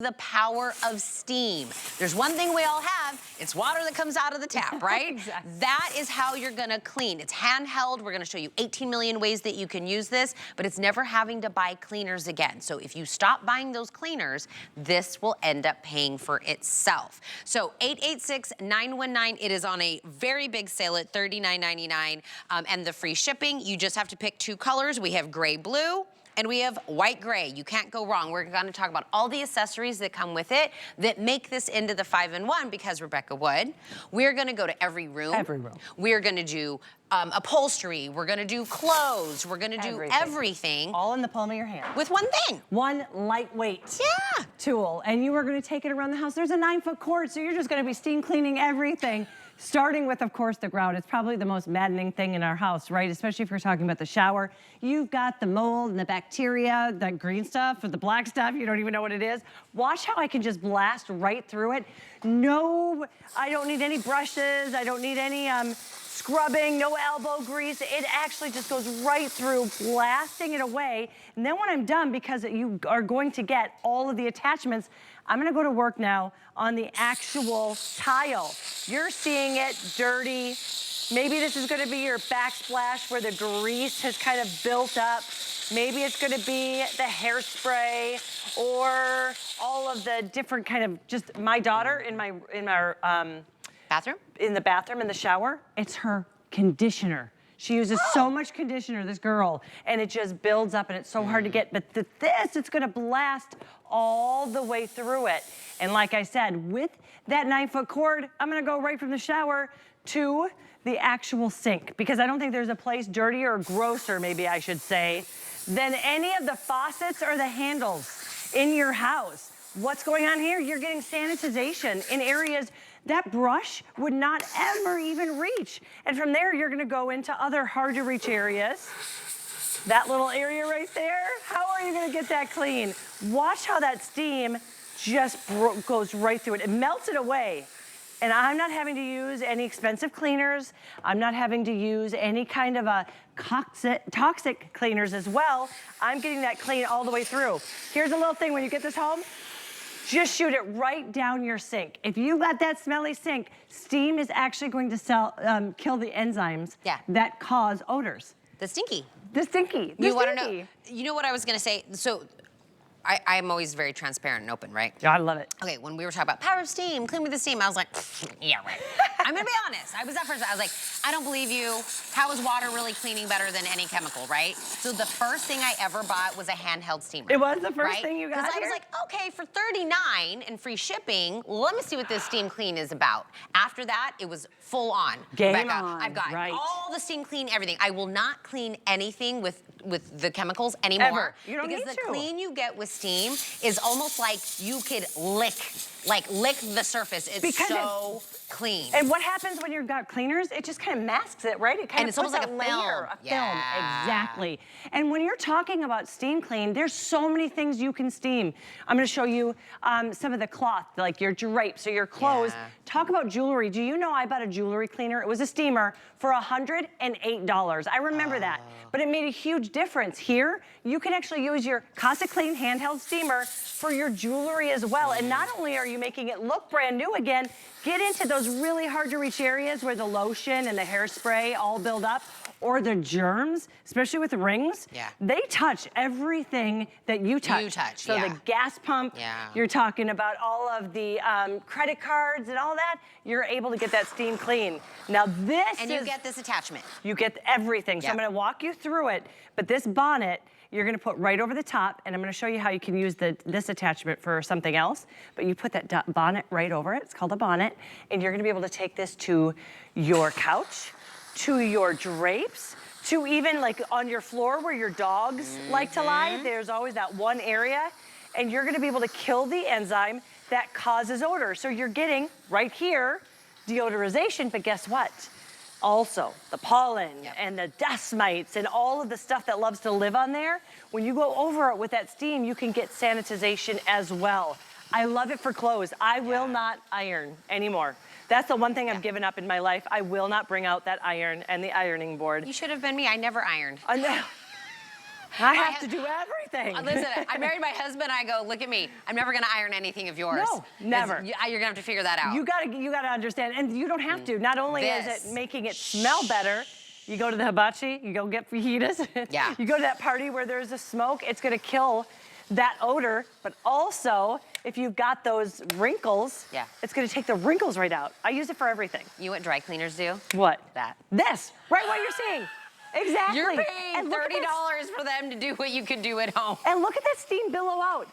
The power of steam. There's one thing we all have, it's water that comes out of the tap, right? Exactly. That is how you're gonna clean. It's handheld. We're gonna show you 18 million ways that you can use this, but it's never having to buy cleaners again. So if you stop buying those cleaners, this will end up paying for itself. So 886-919, it is on a very big sale at $39.99, and the free shipping. You just have to pick two colors. We have gray blue, and we have white gray. You can't go wrong. We're gonna talk about all the accessories that come with it that make this into the 5-in-1 because Rebecca would. We're gonna go to every room. Every room. We're gonna do upholstery. We're gonna do clothes. We're gonna do everything. All in the palm of your hand. With one thing. One lightweight tool. And you are gonna take it around the house. There's a 9-foot cord, so you're just gonna be steam cleaning everything. Starting with, of course, the grout. It's probably the most maddening thing in our house, right? Especially if you're talking about the shower. You've got the mold and the bacteria, that green stuff or the black stuff, you don't even know what it is. Watch how I can just blast right through it. No, I don't need any brushes. I don't need any scrubbing, no elbow grease. It actually just goes right through, blasting it away. And then when I'm done, because you are going to get all of the attachments, I'm gonna go to work now on the actual tile. You're seeing it dirty. Maybe this is gonna be your backsplash where the grease has kind of built up. Maybe it's gonna be the hairspray or all of the different kind of, just my daughter in our Bathroom? in the bathroom, in the shower, it's her conditioner. She uses so much conditioner, this girl, and it just builds up and it's so hard to get. But this, it's gonna blast all the way through it. And like I said, with that 9-foot cord, I'm gonna go right from the shower to the actual sink, because I don't think there's a place dirtier or grosser, maybe I should say, than any of the faucets or the handles in your house. What's going on here? You're getting sanitization in areas that brush would not ever even reach. And from there, you're gonna go into other hard to reach areas. That little area right there, how are you gonna get that clean? Watch how that steam just goes right through it. It melts it away. And I'm not having to use any expensive cleaners. I'm not having to use any kind of a toxic cleaners as well. I'm getting that clean all the way through. Here's a little thing when you get this home. Just shoot it right down your sink. If you got that smelly sink, steam is actually going to kill the enzymes that cause odors. The stinky. The stinky. You wanna know, you know what I was gonna say? So, I'm always very transparent and open, right? Yeah, I love it. Okay, when we were talking about power of steam, clean with the steam, I was like, yeah, right. I'm gonna be honest. I was that person. I was like, I don't believe you. How is water really cleaning better than any chemical, right? So the first thing I ever bought was a handheld steamer. It was the first thing you got Because I was like, okay, for $39 and free shipping, let me see what this steam clean is about. After that, it was full on. Game Rebecca, on, I've got right. all the steam clean, everything. I will not clean anything with the chemicals anymore. Ever. You don't because need the to. clean you get with steam is almost like you could lick the surface. It's so clean. And what happens when you've got cleaners? It just kind of masks it, right? It kind of puts almost like a a layer film. of film. Exactly. And when you're talking about steam clean, there's so many things you can steam. I'm going to show you some of the cloth, like your drapes or your clothes. Talk about jewelry. Do you know I bought a jewelry cleaner? It was a steamer for $108. I remember that. But it made a huge difference. Here, you can actually use your CasaClean handheld steamer for your jewelry as well. And not only are you making it look brand new again, get into those really hard to reach areas where the lotion and the hairspray all build up, or the germs, especially with rings. They touch everything that you touch. So the gas pump, you're talking about all of the credit cards and all that, you're able to get that steam clean. Now this And you get this attachment. You get everything. So I'm gonna walk you through it, but this bonnet, you're gonna put right over the top, and I'm gonna show you how you can use this attachment for something else, but you put that bonnet right over it. It's called a bonnet, and you're gonna be able to take this to your couch, to your drapes, to even like on your floor where your dogs like to lie. There's always that one area, and you're gonna be able to kill the enzyme that causes odor. So you're getting, right here, deodorization, but guess what? Also, the pollen and the dust mites and all of the stuff that loves to live on there, when you go over it with that steam, you can get sanitization as well. I love it for clothes. I will not iron anymore. That's the one thing I've given up in my life. I will not bring out that iron and the ironing board. You should have been me. I never ironed. I know. I have to do everything. Listen, I married my husband. I go, look at me. I'm never gonna iron anything of yours. No, never. You're gonna have to figure that out. You gotta understand, and you don't have to. Not only is it making it smell better, you go to the hibachi, you go get fajitas. Yeah. You go to that party where there's a smoke, it's gonna kill that odor, but also, if you've got those wrinkles, it's gonna take the wrinkles right out. I use it for everything. You know what dry cleaners do? What? That. This, right what you're seeing. Exactly. You're paying $30 for them to do what you could do at home. And look at that steam billow out.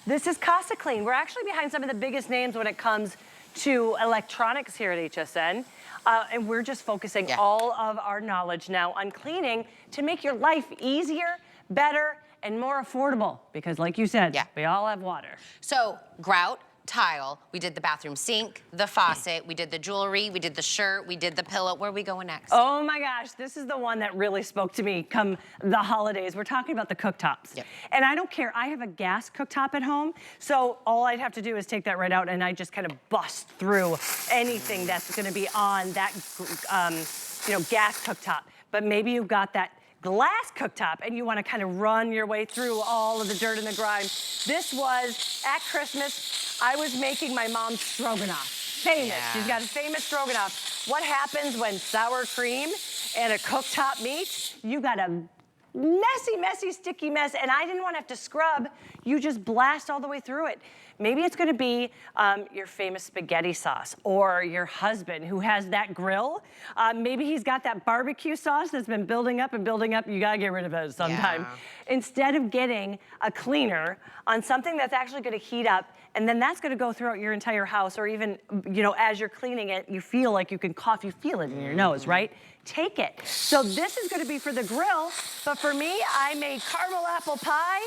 This is CasaClean. We're actually behind some of the biggest names when it comes to electronics here at HSN. And we're just focusing all of our knowledge now on cleaning to make your life easier, better, and more affordable. Because like you said, we all have water. So grout, tile, we did the bathroom sink, the faucet, we did the jewelry, we did the shirt, we did the pillow. Where are we going next? Oh my gosh, this is the one that really spoke to me come the holidays. We're talking about the cooktops. Yep. And I don't care, I have a gas cooktop at home, so all I'd have to do is take that right out and I just kind of bust through anything that's gonna be on that gas cooktop. But maybe you've got that glass cooktop and you want to kind of run your way through all of the dirt and the grime. This was at Christmas. I was making my mom's stroganoff. Famous. She's got a famous stroganoff. What happens when sour cream and a cooktop meet? You got a messy, messy, sticky mess, and I didn't want to have to scrub. You just blast all the way through it. Maybe it's gonna be your famous spaghetti sauce, or your husband who has that grill. Maybe he's got that barbecue sauce that's been building up and building up. You gotta get rid of it sometime. Instead of getting a cleaner on something that's actually gonna heat up, and then that's gonna go throughout your entire house, or even, as you're cleaning it, you feel like you can cough, you feel it in your nose, right? Take it. So this is gonna be for the grill, but for me, I made caramel apple pie,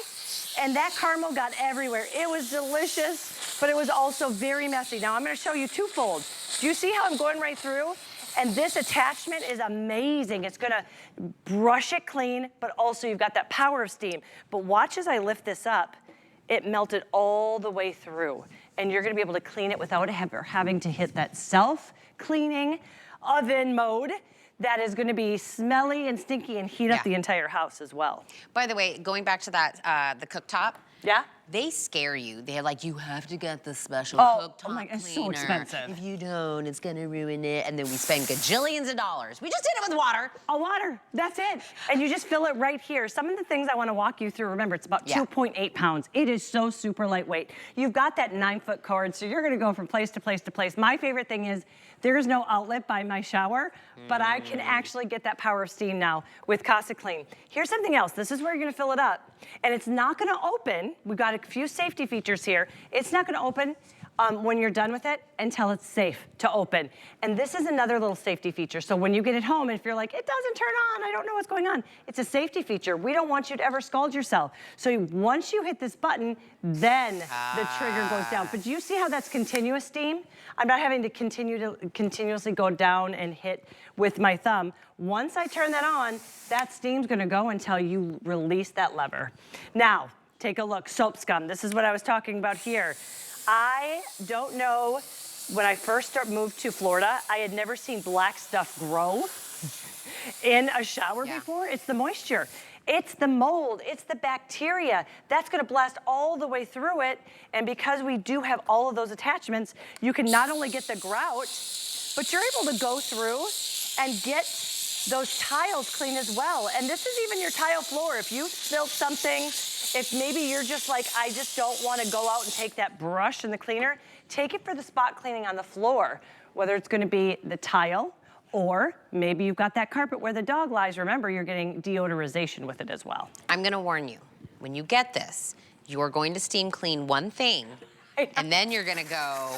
and that caramel got everywhere. It was delicious, but it was also very messy. Now I'm gonna show you twofold. Do you see how I'm going right through? And this attachment is amazing. It's gonna brush it clean, but also you've got that power of steam. But watch as I lift this up, it melted all the way through. And you're gonna be able to clean it without ever having to hit that self-cleaning oven mode that is gonna be smelly and stinky and heat up the entire house as well. By the way, going back to that, the cooktop. Yeah? They scare you. They're like, you have to get the special cooktop cleaner. It's so expensive. If you don't, it's gonna ruin it. And then we spend gajillions of dollars. We just did it with water. Water, that's it. And you just fill it right here. Some of the things I wanna walk you through, remember, it's about 2.8 pounds. It is so super lightweight. You've got that 9-foot cord, so you're gonna go from place to place to place. My favorite thing is, there's no outlet by my shower, but I can actually get that power of steam now with CasaClean. Here's something else. This is where you're gonna fill it up. And it's not gonna open. We've got a few safety features here. It's not gonna open when you're done with it until it's safe to open. And this is another little safety feature. So when you get it home, if you're like, it doesn't turn on, I don't know what's going on, it's a safety feature. We don't want you to ever scald yourself. So once you hit this button, then the trigger goes down. But do you see how that's continuous steam? I'm not having to continuously go down and hit with my thumb. Once I turn that on, that steam's gonna go until you release that lever. Now, take a look, soap scum. This is what I was talking about here. I don't know, when I first moved to Florida, I had never seen black stuff grow in a shower before. It's the moisture. It's the mold, it's the bacteria. That's gonna blast all the way through it. And because we do have all of those attachments, you can not only get the grout, but you're able to go through and get those tiles clean as well. And this is even your tile floor. If you spilled something, if maybe you're just like, I just don't wanna go out and take that brush and the cleaner, take it for the spot cleaning on the floor, whether it's gonna be the tile, or maybe you've got that carpet where the dog lies. Remember, you're getting deodorization with it as well. I'm gonna warn you, when you get this, you're going to steam clean one thing, and then you're gonna go,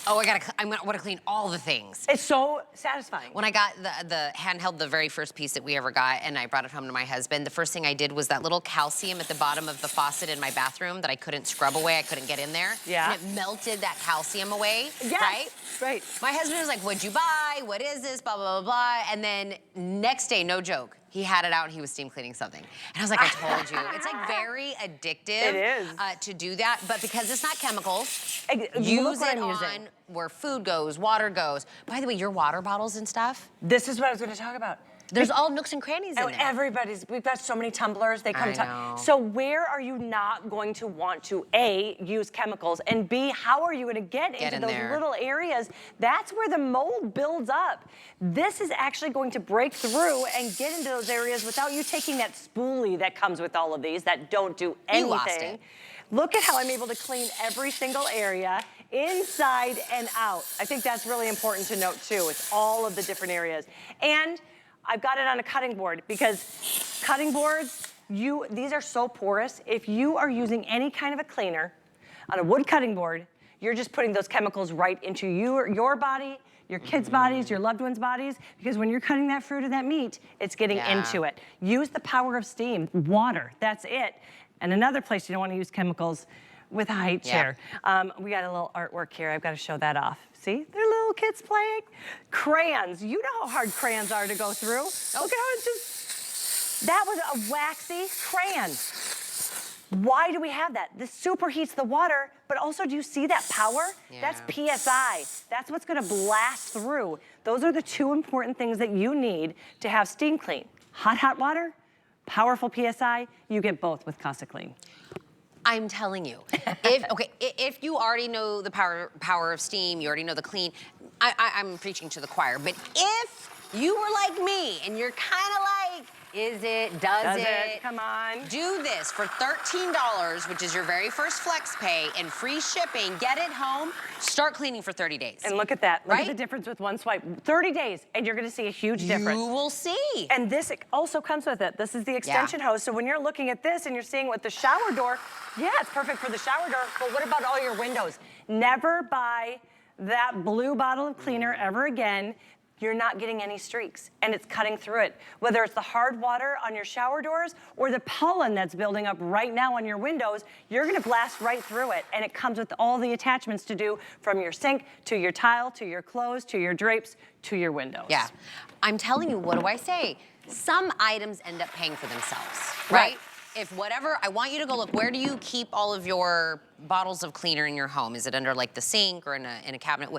oh, I wanna clean all the things. It's so satisfying. When I got the handheld, the very first piece that we ever got, and I brought it home to my husband, the first thing I did was that little calcium at the bottom of the faucet in my bathroom that I couldn't scrub away, I couldn't get in there. Yeah. And it melted that calcium away, yes. right? Right. My husband was like, what'd you buy? What is this? Blah, blah, blah, blah. And then next day, no joke, he had it out and he was steam cleaning something. And I was like, I told you. It's like very addictive. It is. To do that, but because it's not chemicals, Use it on where food goes, water goes. By the way, your water bottles and stuff. This is what I was gonna talk about. There's all nooks and crannies in there. We've got so many tumblers, they come I know. So where are you not going to want to, A, use chemicals, and B, how are you gonna get into those little areas? That's where the mold builds up. This is actually going to break through and get into those areas without you taking that spoolie that comes with all of these that don't do anything. You lost it. Look at how I'm able to clean every single area, inside and out. I think that's really important to note too, with all of the different areas. And I've got it on a cutting board because cutting boards, these are so porous. If you are using any kind of a cleaner on a wood cutting board, you're just putting those chemicals right into your body, your kids' bodies, your loved ones' bodies, because when you're cutting that fruit or that meat, it's getting into it. Use the power of steam, water, that's it. And another place you don't want to use chemicals, with a height chair. We got a little artwork here. I've got to show that off. See, they're little kids playing. Crayons. You know how hard crayons are to go through. Look at how it's just, that was a waxy crayon. Why do we have that? This superheats the water, but also do you see that power? That's PSI. That's what's gonna blast through. Those are the two important things that you need to have steam clean. Hot water, powerful PSI, you get both with CasaClean. I'm telling you, if you already know the power of steam, you already know the clean, I'm preaching to the choir, but if you were like me and you're kind of like, is it, does it? Come on. Do this for $13, which is your very first flex pay and free shipping. Get it home, start cleaning for 30 days. And look at that. Look at the difference with one swipe. 30 days, and you're gonna see a huge difference. You will see. And this also comes with it. This is the extension hose. So when you're looking at this and you're seeing with the shower door, it's perfect for the shower door, but what about all your windows? Never buy that blue bottle of cleaner ever again. You're not getting any streaks, and it's cutting through it. Whether it's the hard water on your shower doors or the pollen that's building up right now on your windows, you're gonna blast right through it, and it comes with all the attachments to do from your sink, to your tile, to your clothes, to your drapes, to your windows. Yeah, I'm telling you, what do I say? Some items end up paying for themselves, right? If whatever, I want you to go look, where do you keep all of your bottles of cleaner in your home? Is it under like the sink or in a cabinet?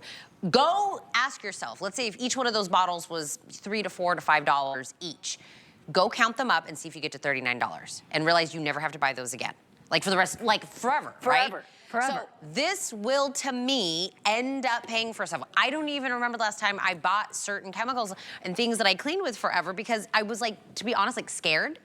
Go ask yourself, let's say if each one of those bottles was $3 to $4 to $5 each, go count them up and see if you get to $39 and realize you never have to buy those again. Like for the rest, like forever, right? Forever. So this will, to me, end up paying for itself. I don't even remember the last time I bought certain chemicals and things that I cleaned with forever because I was like, to be honest, like scared.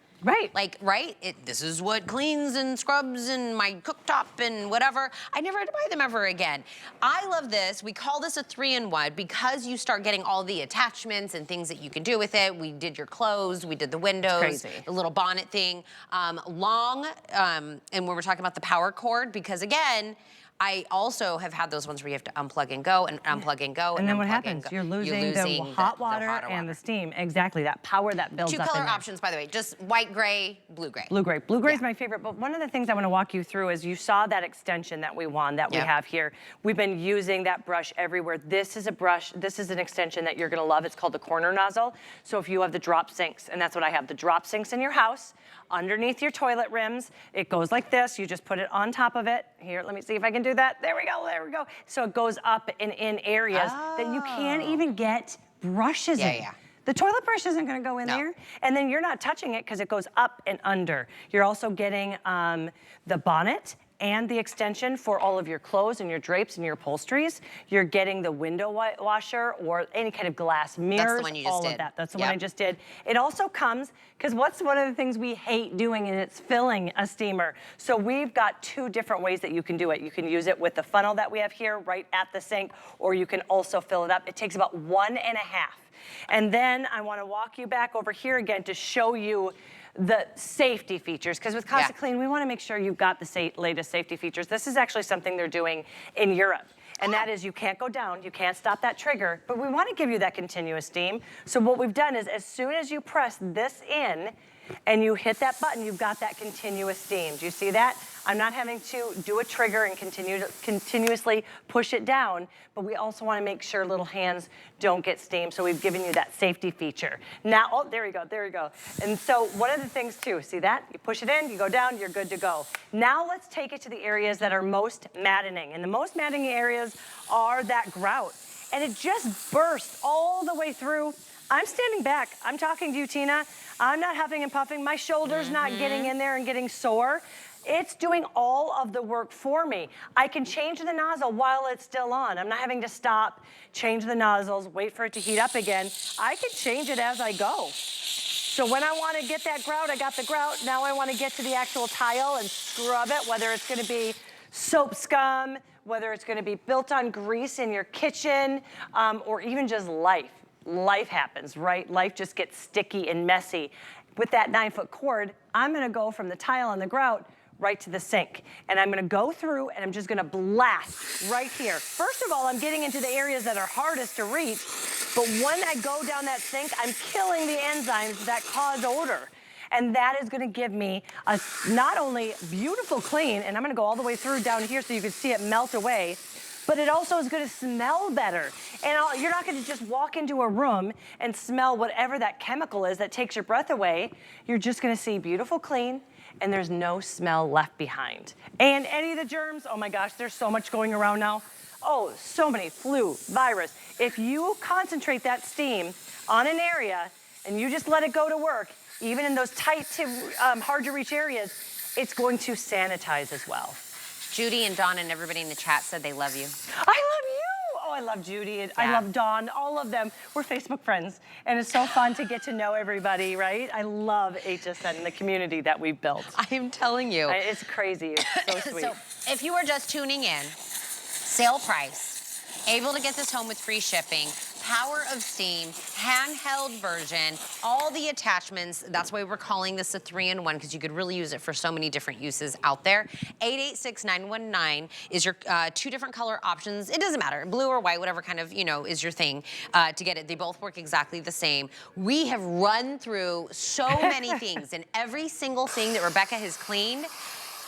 This is what cleans and scrubs and my cooktop and whatever. I never had to buy them ever again. I love this. We call this a 3-in-1 because you start getting all the attachments and things that you can do with it. We did your clothes, we did the windows, the little bonnet thing. And when we're talking about the power cord, because again, I also have had those ones where you have to unplug and go and unplug and go. And then what happens? You're losing the hot water and the steam. Exactly, that power that builds up. Two color options, by the way, just white, gray, blue, gray. Blue, gray. Blue, gray is my favorite, but one of the things I want to walk you through is you saw that extension that we won, that we have here. We've been using that brush everywhere. This is a brush, this is an extension that you're going to love. It's called the corner nozzle. So if you have the drop sinks, and that's what I have, the drop sinks in your house, underneath your toilet rims, it goes like this. You just put it on top of it. Here, let me see if I can do that. There we go, there we go. So it goes up and in areas that you can't even get brushes in. The toilet brush isn't gonna go in there. And then you're not touching it because it goes up and under. You're also getting the bonnet and the extension for all of your clothes and your drapes and your upholsteries. You're getting the window washer or any kind of glass mirrors, That's the one you just all did. of that. That's the one I just did. It also comes, because what's one of the things we hate doing, and it's filling a steamer. So we've got two different ways that you can do it. You can use it with the funnel that we have here right at the sink, or you can also fill it up. It takes about 1.5. And then I wanna walk you back over here again to show you the safety features, because with CasaClean, we want to make sure you've got the latest safety features. This is actually something they're doing in Europe, and that is you can't go down, you can't stop that trigger, but we want to give you that continuous steam. So what we've done is as soon as you press this in and you hit that button, you've got that continuous steam. Do you see that? I'm not having to do a trigger and continuously push it down, but we also want to make sure little hands don't get steam, so we've given you that safety feature. Now, oh, there we go, there we go. And so one of the things too, see that? You push it in, you go down, you're good to go. Now let's take it to the areas that are most maddening. And the most maddening areas are that grout. And it just bursts all the way through. I'm standing back. I'm talking to you, Tina. I'm not huffing and puffing. My shoulder's not getting in there and getting sore. It's doing all of the work for me. I can change the nozzle while it's still on. I'm not having to stop, change the nozzles, wait for it to heat up again. I can change it as I go. So when I want to get that grout, I got the grout. Now I want to get to the actual tile and scrub it, whether it's going to be soap scum, whether it's going to be built-on grease in your kitchen, or even just life. Life happens, right? Life just gets sticky and messy. With that 9-foot cord, I'm going to go from the tile and the grout right to the sink. And I'm gonna go through and I'm just gonna blast right here. First of all, I'm getting into the areas that are hardest to reach, but when I go down that sink, I'm killing the enzymes that cause odor. And that is gonna give me a not only beautiful clean, and I'm gonna go all the way through down here so you can see it melt away, but it also is gonna smell better. And you're not gonna just walk into a room and smell whatever that chemical is that takes your breath away. You're just gonna see beautiful clean, and there's no smell left behind. And any of the germs, oh my gosh, there's so much going around now. Oh, so many, flu, virus. If you concentrate that steam on an area and you just let it go to work, even in those tight to hard to reach areas, it's going to sanitize as well. Judy and Dawn and everybody in the chat said they love you. I love you. Oh, I love Judy. And I love Dawn, all of them. We're Facebook friends, and it's so fun to get to know everybody, right? I love HSN and the community that we've built. I am telling you. It's crazy. It's so sweet. So if you are just tuning in, sale price, able to get this home with free shipping, power of steam, handheld version, all the attachments. That's why we're calling this a 3-in-1, because you could really use it for so many different uses out there. 886-919 is your 2 different color options. It doesn't matter, blue or white, whatever kind of, is your thing to get it. They both work exactly the same. We have run through so many things, and every single thing that Rebecca has cleaned,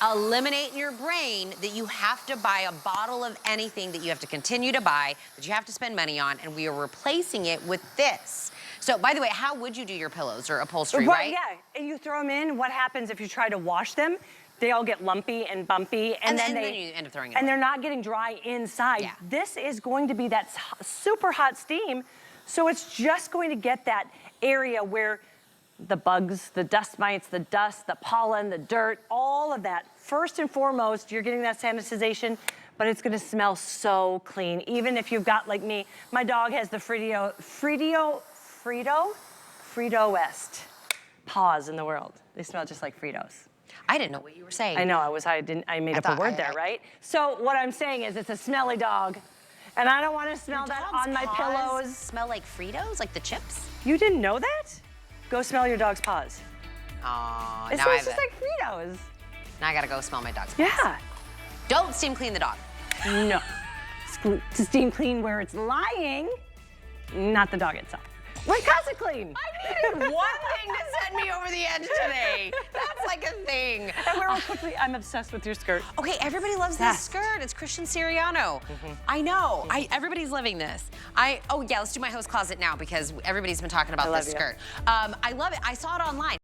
eliminate in your brain that you have to buy a bottle of anything that you have to continue to buy, that you have to spend money on, and we are replacing it with this. So, by the way, how would you do your pillows or upholstery, right? Yeah, and you throw them in. What happens if you try to wash them? They all get lumpy and bumpy, and then you end up throwing it and away. they're not getting dry inside. Yeah. This is going to be that super hot steam, so it's just going to get that area where the bugs, the dust mites, the dust, the pollen, the dirt, all of that. First and foremost, you're getting that sanitization, but it's gonna smell so clean. Even if you've got, like me, my dog has the Frito West paws in the world. They smell just like Fritos. I didn't know what you were saying. I know, I made up a word there, right? So what I'm saying is it's a smelly dog, and I don't wanna smell that on my pillows. Smell like Fritos, like the chips? You didn't know that? Go smell your dog's paws. Oh, It smells just like Fritos. Now I gotta go smell my dog's paws. Yeah. Don't steam clean the dog. No. To steam clean where it's lying, not the dog itself. Like CasaClean. I needed one thing to send me over the edge today. That's like a thing. And we're all quickly, I'm obsessed with your skirt. Okay, everybody loves this skirt. It's Christian Siriano. I know. Everybody's loving this. Oh yeah, let's do my host closet now because everybody's been talking about this skirt. I love it. I saw it online.